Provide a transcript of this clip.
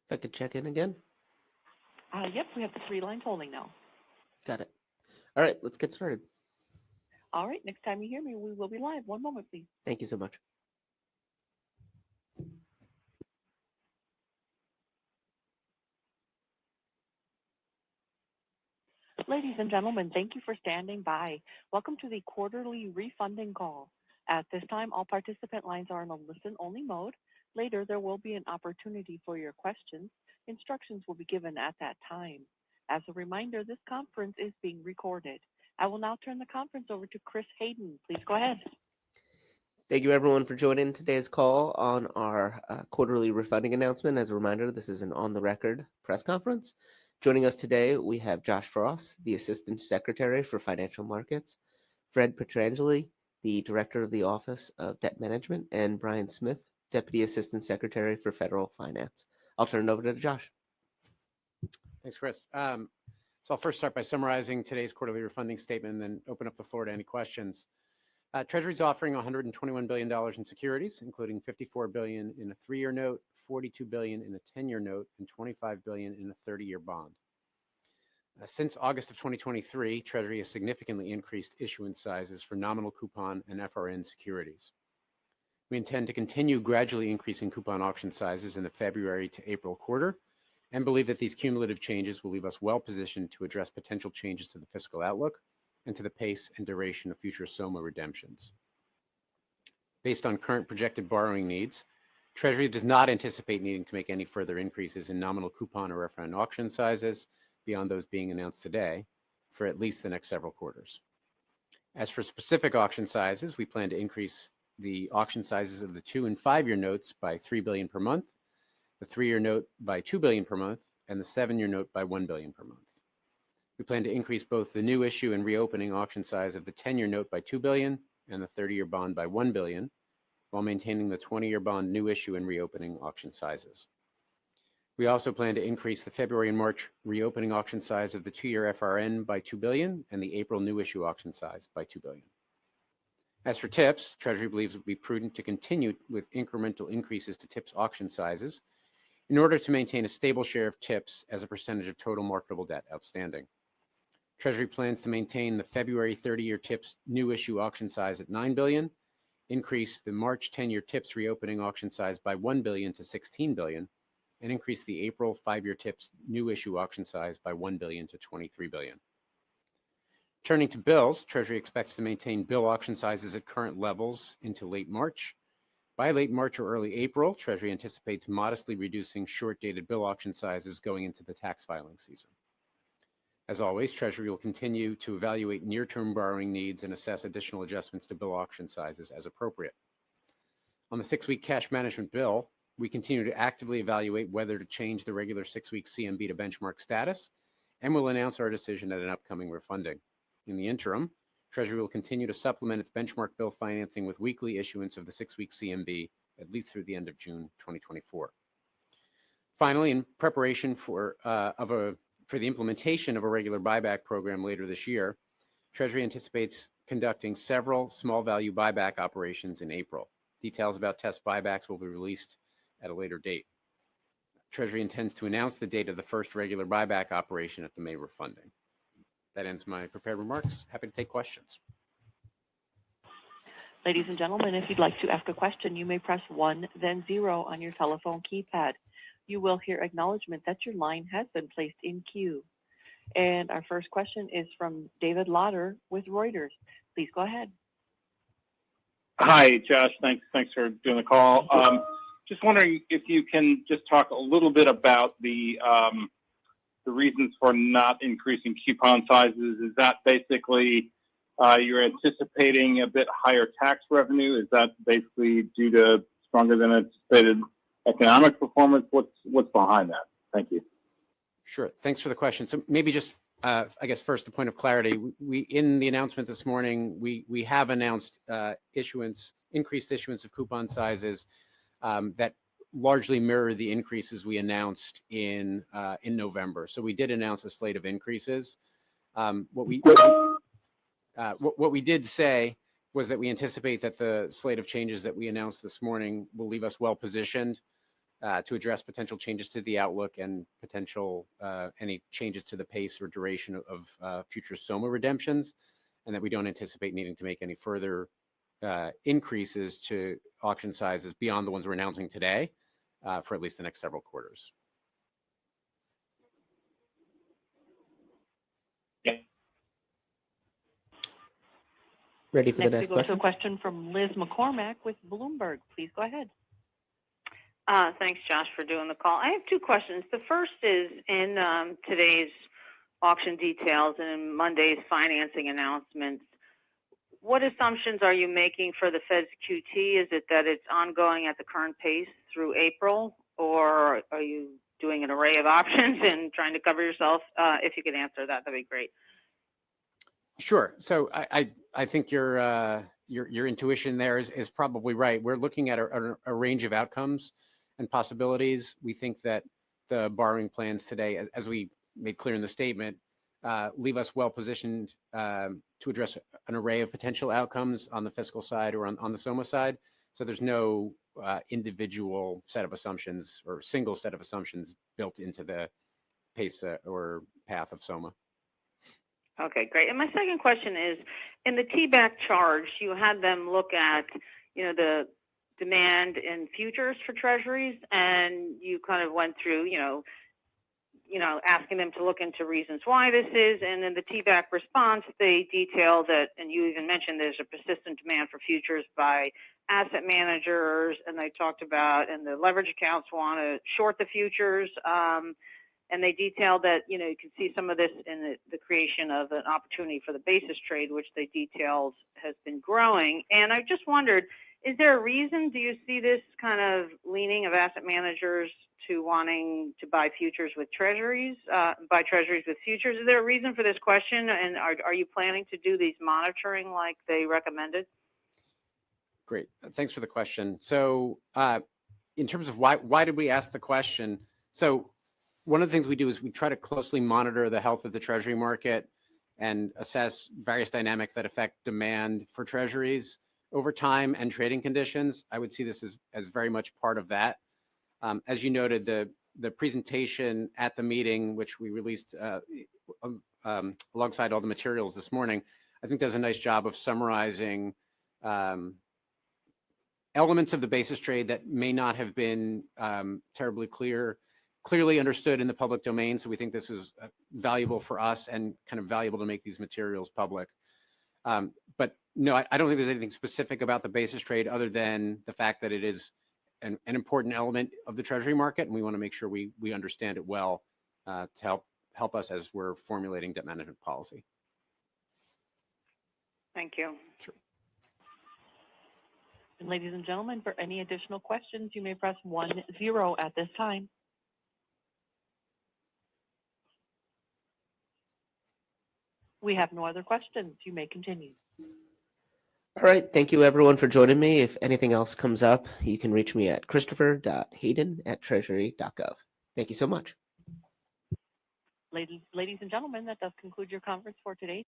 If I could check in again. Yep, we have the 3 lines holding now. Got it. All right, let's get started. All right, next time you hear me, we will be live. One moment, please. Thank you so much. Ladies and gentlemen, thank you for standing by. Welcome to the quarterly refunding call. At this time, all participant lines are in a listen-only mode. Later, there will be an opportunity for your questions. Instructions will be given at that time. As a reminder, this conference is being recorded. I will now turn the conference over to Chris Hayden. Please go ahead. Thank you, everyone, for joining today's call on our quarterly refunding announcement. As a reminder, this is an on-the-record press conference. Joining us today, we have Josh Frost, the Assistant Secretary for Financial Markets, Fred Petrangeli, the Director of the Office of Debt Management, and Brian Smith, Deputy Assistant Secretary for Federal Finance. I'll turn it over to Josh. Thanks, Chris. So I'll first start by summarizing today's quarterly refunding statement and then open up the floor to any questions. Treasury's offering $121 billion in securities, including $54 billion in a 3-year note, $42 billion in a 10-year note, and $25 billion in a 30-year bond. Since August of 2023, Treasury has significantly increased issuance sizes for nominal coupon and FRN securities. We intend to continue gradually increasing coupon auction sizes in the February to April quarter and believe that these cumulative changes will leave us well positioned to address potential changes to the fiscal outlook and to the pace and duration of future SOMA redemptions. Based on current projected borrowing needs, Treasury does not anticipate needing to make any further increases in nominal coupon or FRN auction sizes beyond those being announced today for at least the next several quarters. As for specific auction sizes, we plan to increase the auction sizes of the 2- and 5-year notes by $3 billion per month, the 3-year note by $2 billion per month, and the 7-year note by $1 billion per month. We plan to increase both the new issue and reopening auction size of the 10-year note by $2 billion and the 30-year bond by $1 billion, while maintaining the 20-year bond new issue and reopening auction sizes. We also plan to increase the February and March reopening auction size of the 2-year FRN by $2 billion and the April new issue auction size by $2 billion. As for TIPS, Treasury believes it would be prudent to continue with incremental increases to TIPS auction sizes in order to maintain a stable share of TIPS as a percentage of total marketable debt outstanding. Treasury plans to maintain the February 30-year TIPS new issue auction size at $9 billion, increase the March 10-year TIPS reopening auction size by $1 billion to $16 billion, and increase the April 5-year TIPS new issue auction size by $1 billion to $23 billion. Turning to bills, Treasury expects to maintain bill auction sizes at current levels into late March. By late March or early April, Treasury anticipates modestly reducing short-dated bill auction sizes going into the tax filing season. As always, Treasury will continue to evaluate near-term borrowing needs and assess additional adjustments to bill auction sizes as appropriate. On the 6-week cash management bill, we continue to actively evaluate whether to change the regular 6-week CMB to benchmark status, and will announce our decision at an upcoming refunding. In the interim, Treasury will continue to supplement its benchmark bill financing with weekly issuance of the 6-week CMB at least through the end of June 2024. Finally, in preparation for the implementation of a regular buyback program later this year, Treasury anticipates conducting several small value buyback operations in April. Details about test buybacks will be released at a later date. Treasury intends to announce the date of the first regular buyback operation at the May refunding. That ends my prepared remarks. Happy to take questions. Ladies and gentlemen, if you'd like to ask a question, you may press 1, then 0 on your telephone keypad. You will hear acknowledgement that your line has been placed in queue. And our first question is from David Lauder with Reuters. Please go ahead. Hi, Josh. Thanks for doing the call. Just wondering if you can just talk a little bit about the reasons for not increasing coupon sizes. Is that basically you're anticipating a bit higher tax revenue? Is that basically due to stronger than anticipated economic performance? What's behind that? Thank you. Sure. Thanks for the question. So maybe just, I guess, first a point of clarity. We in the announcement this morning, we have announced increased issuance of coupon sizes that largely mirror the increases we announced in November. So we did announce a slate of increases. What we did say was that we anticipate that the slate of changes that we announced this morning will leave us well positioned to address potential changes to the outlook and potential any changes to the pace or duration of future SOMA redemptions, and that we don't anticipate needing to make any further increases to auction sizes beyond the ones we're announcing today for at least the next several quarters. Ready for the Next, next we go to a question? question from Liz McCormack with Bloomberg. Please go ahead. Thanks, Josh, for doing the call. I have two questions. The first is in today's auction details and in Monday's financing announcements, what assumptions are you making for the Fed's QT? Is it that it's ongoing at the current pace through April, or are you doing an array of options and trying to cover yourself? If you could answer that, that'd be great. Sure. So I think your intuition there is probably right. We're looking at a range of outcomes and possibilities. We think that the borrowing plans today, as we made clear in the statement, leave us well positioned to address an array of potential outcomes on the fiscal side or on the SOMA side. So there's no individual set of assumptions or single set of assumptions built into the pace or path of SOMA. Okay, great. And my second question is, in the T-back charge, you had them look at, the demand in futures for treasuries, and you kind of went through, asking them to look into reasons why this is. And in the T-back response, they detail that, and you even mentioned there's a persistent demand for futures by asset managers, and they talked about, and the leverage accounts want to short the futures. And they detailed that, you can see some of this in the creation of an opportunity for the basis trade, which they detailed has been growing. And I just wondered, is there a reason? Do you see this kind of leaning of asset managers to wanting to buy futures with treasuries, buy treasuries with futures? Is there a reason for this question? And are you planning to do these monitoring like they recommended? Great. Thanks for the question. So in terms of why did we ask the question? So one of the things we do is we try to closely monitor the health of the treasury market and assess various dynamics that affect demand for treasuries over time and trading conditions. I would see this as very much part of that. As you noted, the presentation at the meeting, which we released alongside all the materials this morning, I think does a nice job of summarizing elements of the basis trade that may not have been terribly clearly understood in the public domain. So we think this is valuable for us and kind of valuable to make these materials public. But no, I don't think there's anything specific about the basis trade other than the fact that it is an important element of the treasury market, and we want to make sure we understand it well to help us as we're formulating debt management policy. Thank you. Sure. And ladies and gentlemen, for any additional questions, you may press 10 at this time. We have no other questions. You may continue. All right. Thank you, everyone, for joining me. If anything else comes up, you can reach me at christopher.hayden@treasury.gov. Thank you so much. Ladies and gentlemen, that does conclude your conference for today.